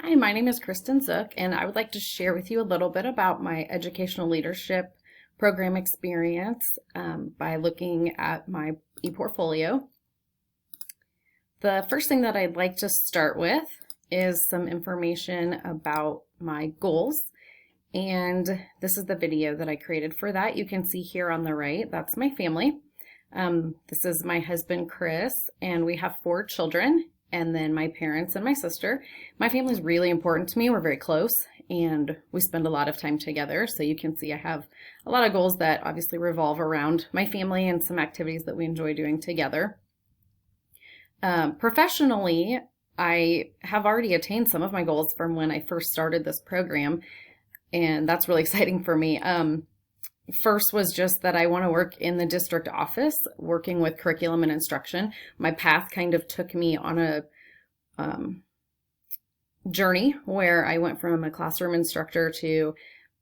Hi, my name is Kristen Zuck, and I would like to share with you a little bit about my educational leadership program experience by looking at my ePortfolio. The first thing that I'd like to start with is some information about my goals. And this is the video that I created for that. You can see here on the right, that's my family. This is my husband, Chris, and we have 4 children, and then my parents and my sister. My family is really important to me. We're very close, and we spend a lot of time together. So you can see I have a lot of goals that obviously revolve around my family and some activities that we enjoy doing together. Professionally, I have already attained some of my goals from when I first started this program, and that's really exciting for me. First was just that I want to work in the district office, working with curriculum and instruction. My path kind of took me on a journey where I went from a classroom instructor to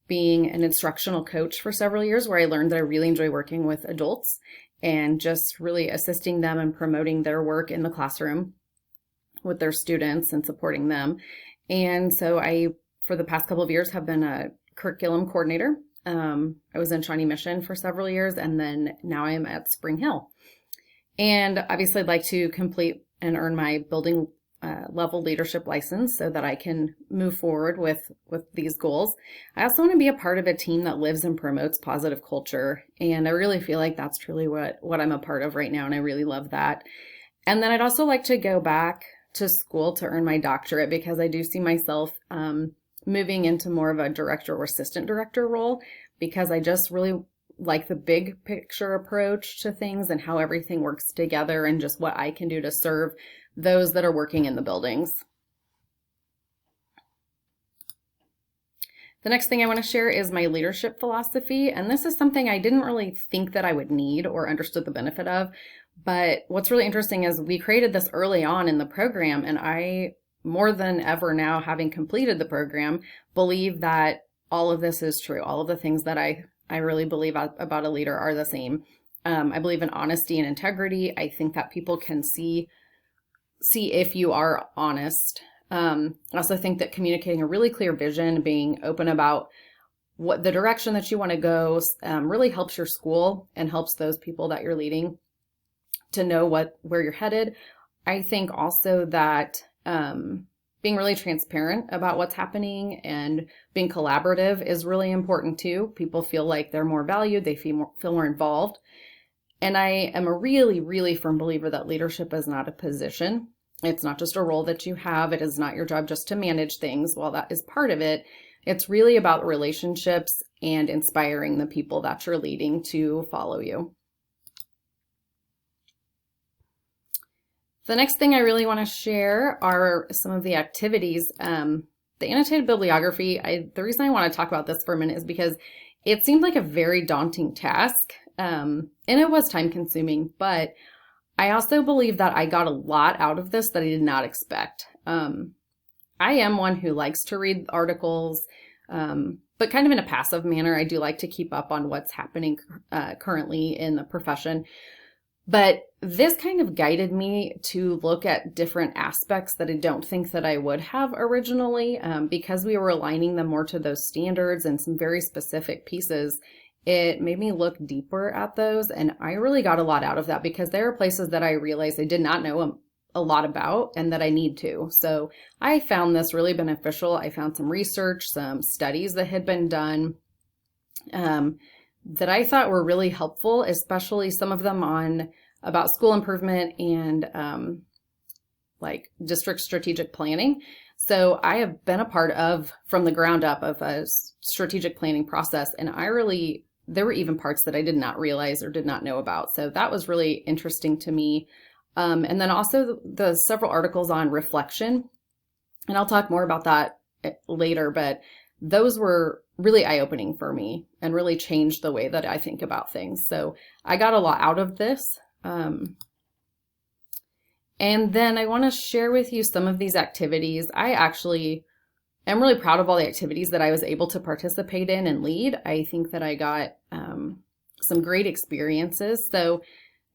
being an instructional coach for several years, where I learned that I really enjoy working with adults and just really assisting them and promoting their work in the classroom with their students and supporting them. And so I, for the past couple of years, have been a curriculum coordinator. I was in Shawnee Mission for several years, and then now I am at Spring Hill. And obviously I'd like to complete and earn my building level leadership license so that I can move forward with these goals. I also want to be a part of a team that lives and promotes positive culture. And I really feel like that's truly what I'm a part of right now. And I really love that. And then I'd also like to go back to school to earn my doctorate, because I do see myself moving into more of a director or assistant director role, because I just really like the big picture approach to things and how everything works together and just what I can do to serve those that are working in the buildings. The next thing I want to share is my leadership philosophy, and this is something I didn't really think that I would need or understood the benefit of, but what's really interesting is we created this early on in the program, and I, more than ever now, having completed the program, believe that all of this is true. All of the things that I really believe about a leader are the same. I believe in honesty and integrity. I think that people can see if you are honest. I also think that communicating a really clear vision, being open about what the direction that you want to go, really helps your school and helps those people that you're leading to know where you're headed. I think also that being really transparent about what's happening and being collaborative is really important too. People feel like they're more valued, they feel more involved. And I am a really, really firm believer that leadership is not a position. It's not just a role that you have. It is not your job just to manage things. While that is part of it, it's really about relationships and inspiring the people that you're leading to follow you. The next thing I really want to share are some of the activities. The annotated bibliography, the reason I want to talk about this for a minute is because it seemed like a very daunting task, and it was time consuming, but I also believe that I got a lot out of this that I did not expect. I am one who likes to read articles, but kind of in a passive manner. I do like to keep up on what's happening currently in the profession. But this kind of guided me to look at different aspects that I don't think that I would have originally, because we were aligning them more to those standards and some very specific pieces. It made me look deeper at those, and I really got a lot out of that, because there are places that I realized I did not know a lot about and that I need to. So I found this really beneficial. I found some research, some studies that had been done that I thought were really helpful, especially some of them about school improvement and like district strategic planning. So I have been a part of, from the ground up, of a strategic planning process, and there were even parts that I did not realize or did not know about. So that was really interesting to me. And then also the several articles on reflection, and I'll talk more about that later, but those were really eye-opening for me and really changed the way that I think about things. So I got a lot out of this. And then I want to share with you some of these activities. I actually am really proud of all the activities that I was able to participate in and lead. I think that I got some great experiences. So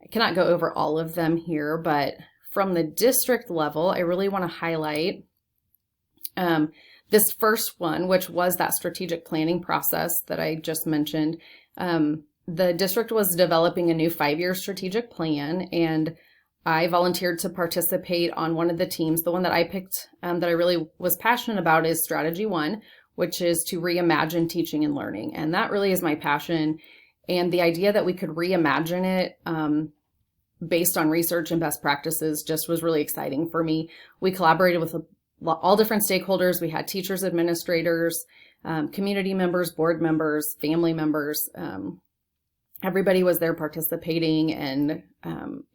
I cannot go over all of them here, but from the district level, I really want to highlight This first one, which was that strategic planning process that I just mentioned, the district was developing a new 5-year strategic plan, and I volunteered to participate on one of the teams. The one that I picked that I really was passionate about is Strategy 1, which is to reimagine teaching and learning. And that really is my passion. And the idea that we could reimagine it based on research and best practices just was really exciting for me. We collaborated with all different stakeholders. We had teachers, administrators, community members, board members, family members. Everybody was there participating, and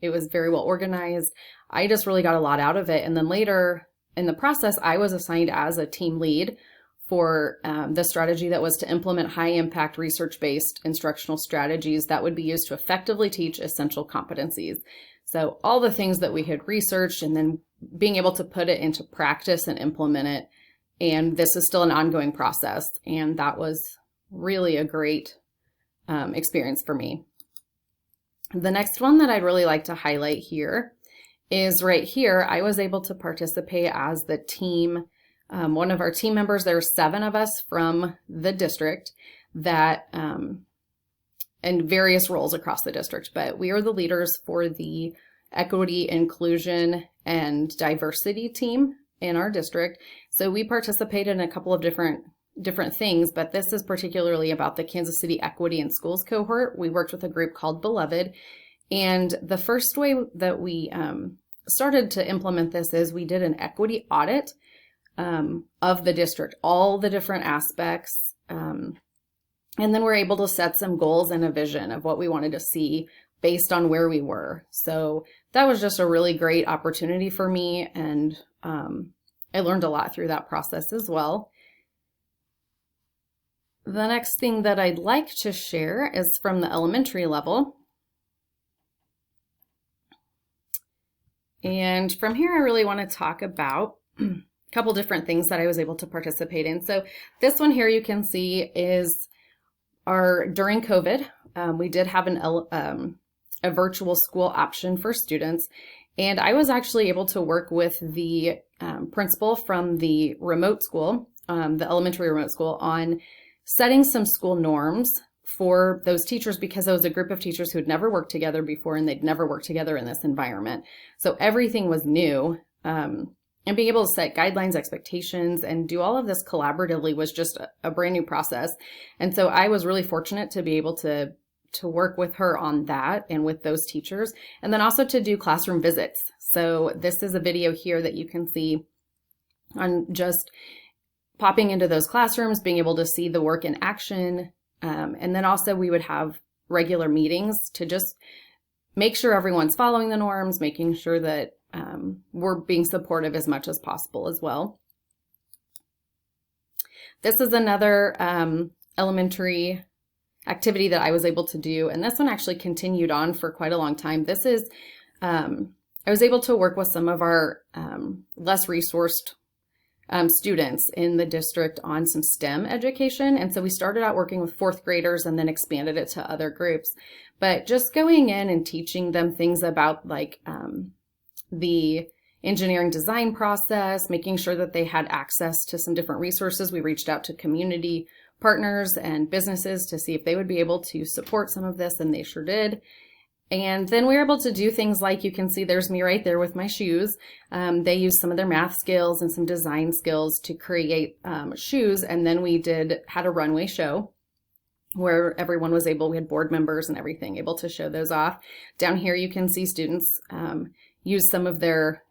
it was very well organized. I just really got a lot out of it. And then later in the process, I was assigned as a team lead for the strategy that was to implement high-impact research-based instructional strategies that would be used to effectively teach essential competencies. So all the things that we had researched, and then being able to put it into practice and implement it. And this is still an ongoing process. And that was really a great experience for me. The next one that I'd really like to highlight here is right here. I was able to participate as the team, one of our team members. There were 7 of us from the district that, and various roles across the district, but we are the leaders for the equity, inclusion, and diversity team in our district. So we participated in a couple of different things, but this is particularly about the Kansas City Equity in Schools cohort. We worked with a group called Beloved, and the first way that we started to implement this is we did an equity audit of the district, all the different aspects, and then we're able to set some goals and a vision of what we wanted to see based on where we were. So that was just a really great opportunity for me, and I learned a lot through that process as well. The next thing that I'd like to share is from the elementary level. And from here, I really want to talk about a couple different things that I was able to participate in. So this one here you can see is during COVID, we did have a virtual school option for students. And I was actually able to work with the principal from the remote school, the elementary remote school, on setting some school norms for those teachers, because it was a group of teachers who had never worked together before, and they'd never worked together in this environment. So everything was new, and being able to set guidelines, expectations, and do all of this collaboratively was just a brand new process. And so I was really fortunate to be able to work with her on that and with those teachers, and then also to do classroom visits. So this is a video here that you can see on just popping into those classrooms, being able to see the work in action. And then also we would have regular meetings to just make sure everyone's following the norms, making sure that we're being supportive as much as possible as well. This is another elementary activity that I was able to do, and this one actually continued on for quite a long time. This is, I was able to work with some of our less resourced students in the district on some STEM education. And so we started out working with 4th graders and then expanded it to other groups. But just going in and teaching them things about like the engineering design process, making sure that they had access to some different resources. We reached out to community partners and businesses to see if they would be able to support some of this, and they sure did. And then we were able to do things like, you can see there's me right there with my shoes. They used some of their math skills and some design skills to create shoes. And then we had a runway show where everyone was able, we had board members and everything, able to show those off. Down here you can see students use some of their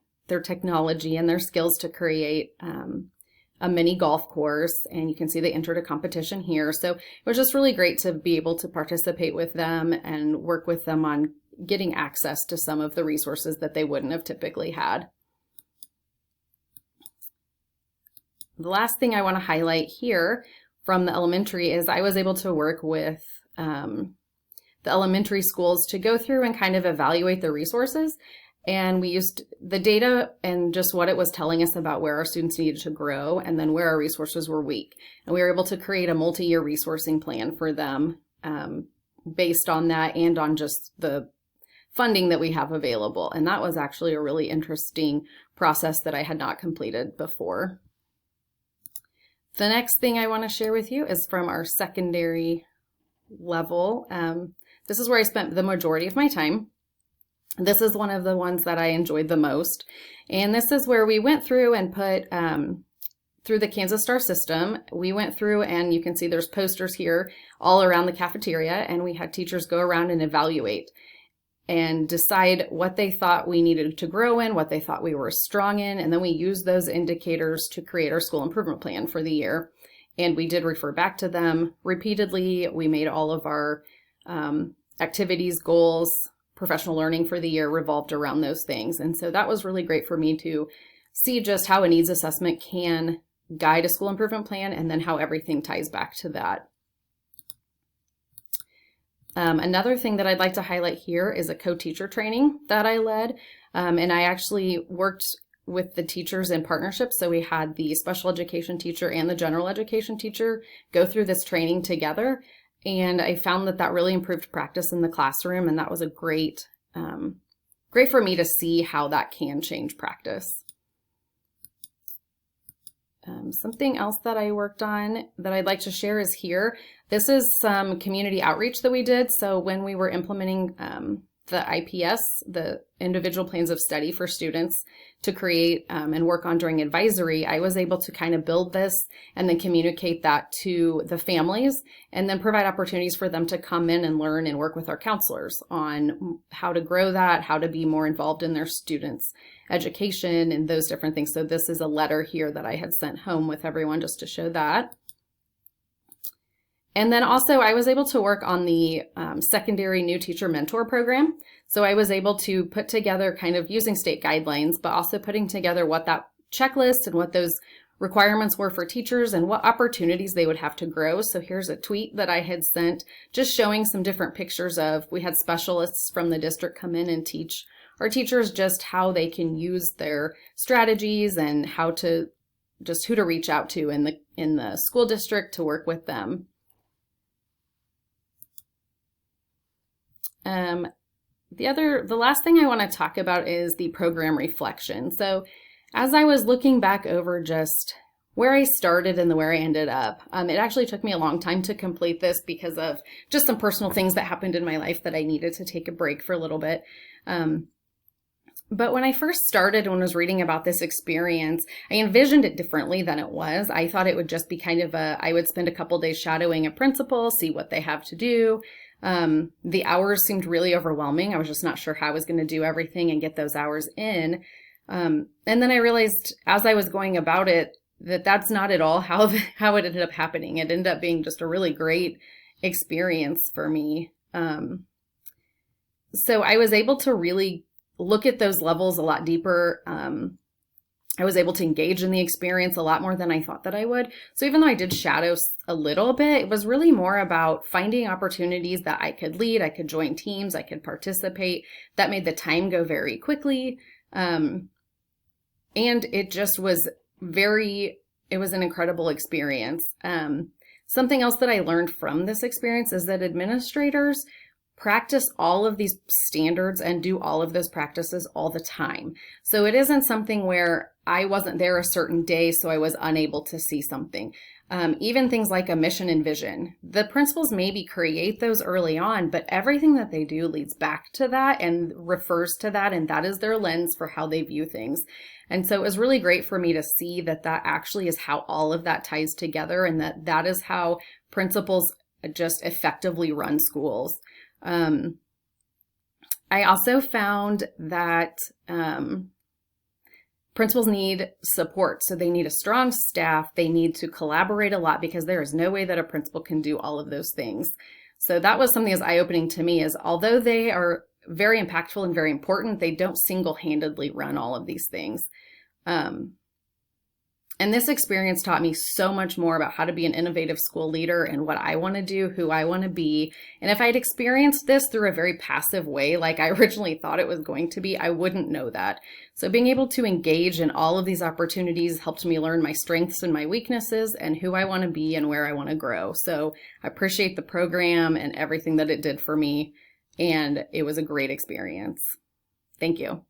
technology and their skills to create a mini golf course, and you can see they entered a competition here. So it was just really great to be able to participate with them and work with them on getting access to some of the resources that they wouldn't have typically had. The last thing I want to highlight here from the elementary is I was able to work with the elementary schools to go through and kind of evaluate the resources. And we used the data and just what it was telling us about where our students needed to grow and then where our resources were weak. And we were able to create a multi-year resourcing plan for them based on that and on just the funding that we have available. And that was actually a really interesting process that I had not completed before. The next thing I want to share with you is from our secondary level. This is where I spent the majority of my time. This is one of the ones that I enjoyed the most. And this is where we went through and put, through the Kansas Star system, we went through, and you can see there's posters here all around the cafeteria, and we had teachers go around and evaluate and decide what they thought we needed to grow in, what they thought we were strong in, and then we used those indicators to create our school improvement plan for the year. And we did refer back to them repeatedly. We made all of our activities, goals, professional learning for the year revolved around those things. And so that was really great for me to see just how a needs assessment can guide a school improvement plan, and then how everything ties back to that. Another thing that I'd like to highlight here is a co-teacher training that I led. And I actually worked with the teachers in partnership. So we had the special education teacher and the general education teacher go through this training together. And I found that that really improved practice in the classroom. And that was a great for me to see how that can change practice. Something else that I worked on that I'd like to share is here. This is some community outreach that we did. So when we were implementing the IPS, the individual plans of study for students to create and work on during advisory, I was able to kind of build this and then communicate that to the families, and then provide opportunities for them to come in and learn and work with our counselors on how to grow that, how to be more involved in their students' education and those different things. So this is a letter here that I had sent home with everyone just to show that. And then also I was able to work on the secondary new teacher mentor program. So I was able to put together, kind of using state guidelines, but also putting together what that checklist and what those requirements were for teachers and what opportunities they would have to grow. So here's a tweet that I had sent just showing some different pictures of, we had specialists from the district come in and teach our teachers just how they can use their strategies and how to, just who to reach out to in the school district to work with them. The last thing I want to talk about is the program reflection. So as I was looking back over just where I started and where I ended up, it actually took me a long time to complete this because of just some personal things that happened in my life that I needed to take a break for a little bit. But when I first started, when I was reading about this experience, I envisioned it differently than it was. I thought it would just be kind of I would spend a couple days shadowing a principal, see what they have to do. The hours seemed really overwhelming. I was just not sure how I was going to do everything and get those hours in. And then I realized as I was going about it, that that's not at all how it ended up happening. It ended up being just a really great experience for me. So I was able to really look at those levels a lot deeper. I was able to engage in the experience a lot more than I thought that I would. So even though I did shadow a little bit, it was really more about finding opportunities that I could lead, I could join teams, I could participate. That made the time go very quickly. And it just was it was an incredible experience. Something else that I learned from this experience is that administrators practice all of these standards and do all of those practices all the time. So it isn't something where I wasn't there a certain day, so I was unable to see something. Even things like a mission and vision. The principals maybe create those early on, but everything that they do leads back to that and refers to that, and that is their lens for how they view things. And so it was really great for me to see that that actually is how all of that ties together, and that is how principals just effectively run schools. I also found that principals need support. So they need a strong staff. They need to collaborate a lot because there is no way that a principal can do all of those things. So that was something that's eye-opening to me, is although they are very impactful and very important, they don't single-handedly run all of these things. And this experience taught me so much more about how to be an innovative school leader and what I want to do, who I want to be. And if I'd experienced this through a very passive way, like I originally thought it was going to be, I wouldn't know that. So being able to engage in all of these opportunities helped me learn my strengths and my weaknesses and who I want to be and where I want to grow. So I appreciate the program and everything that it did for me. And it was a great experience. Thank you.